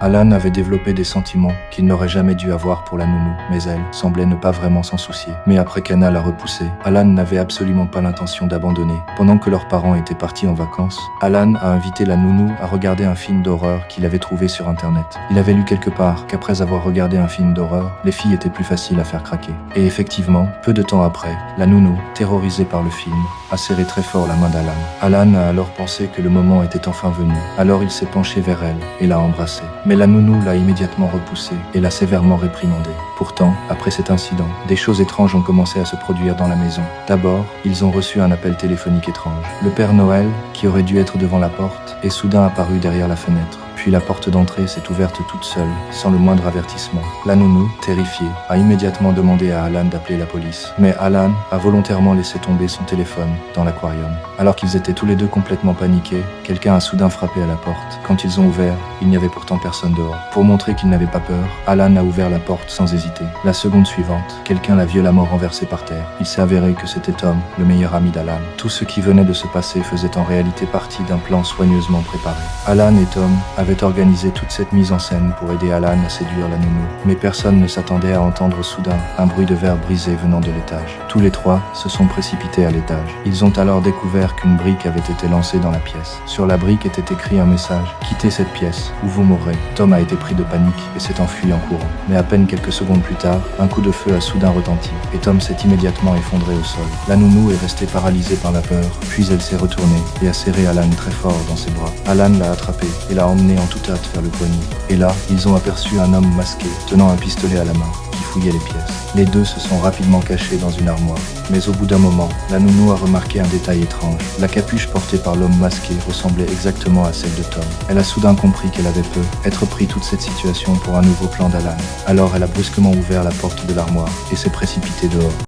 Alan avait développé des sentiments qu'il n'aurait jamais dû avoir pour la nounou, mais elle semblait ne pas vraiment s'en soucier. Mais après qu'Anna l'a repoussé, Alan n'avait absolument pas l'intention d'abandonner. Pendant que leurs parents étaient partis en vacances, Alan a invité la nounou à regarder un film d'horreur qu'il avait trouvé sur internet. Il avait lu quelque part qu'après avoir regardé un film d'horreur, les filles étaient plus faciles à faire craquer. Et effectivement, peu de temps après, la nounou, terrorisée par le film, a serré très fort la main d'Alan. Alan a alors pensé que le moment était enfin venu. Alors il s'est penché vers elle et l'a embrassée. Mais la nounou l'a immédiatement repoussée et l'a sévèrement réprimandée. Pourtant, après cet incident, des choses étranges ont commencé à se produire dans la maison. D'abord, ils ont reçu un appel téléphonique étrange. Le Père Noël, qui aurait dû être devant la porte, est soudain apparu derrière la fenêtre. Puis la porte d'entrée s'est ouverte toute seule, sans le moindre avertissement. La nounou, terrifiée, a immédiatement demandé à Alan d'appeler la police. Mais Alan a volontairement laissé tomber son téléphone dans l'aquarium. Alors qu'ils étaient tous les deux complètement paniqués, quelqu'un a soudain frappé à la porte. Quand ils ont ouvert, il n'y avait pourtant personne dehors. Pour montrer qu'il n'avait pas peur, Alan a ouvert la porte sans hésiter. La seconde suivante, quelqu'un l'a violemment renversé par terre. Il s'est avéré que c'était Tom, le meilleur ami d'Alan. Tout ce qui venait de se passer faisait en réalité partie d'un plan soigneusement préparé. Alan et Tom avaient organisé toute cette mise en scène pour aider Alan à séduire la nounou. Mais personne ne s'attendait à entendre soudain un bruit de verre brisé venant de l'étage. Tous les trois se sont précipités à l'étage. Ils ont alors découvert qu'une brique avait été lancée dans la pièce. Sur la brique était écrit un message: « Quittez cette pièce, ou vous mourrez ». Tom a été pris de panique et s'est enfui en courant. Mais à peine quelques secondes plus tard, un coup de feu a soudain retenti et Tom s'est immédiatement effondré au sol. La nounou est restée paralysée par la peur, puis elle s'est retournée et a serré Alan très fort dans ses bras. Alan l'a attrapé et l'a emmené en toute hâte vers le grenier. Et là, ils ont aperçu un homme masqué, tenant un pistolet à la main, qui fouillait les pièces. Les deux se sont rapidement cachés dans une armoire. Mais au bout d'un moment, la nounou a remarqué un détail étrange. La capuche portée par l'homme masqué ressemblait exactement à celle de Tom. Elle a soudain compris qu'elle avait être pris toute cette situation pour un nouveau plan d'Alan. Alors elle a brusquement ouvert la porte de l'armoire et s'est précipitée dehors.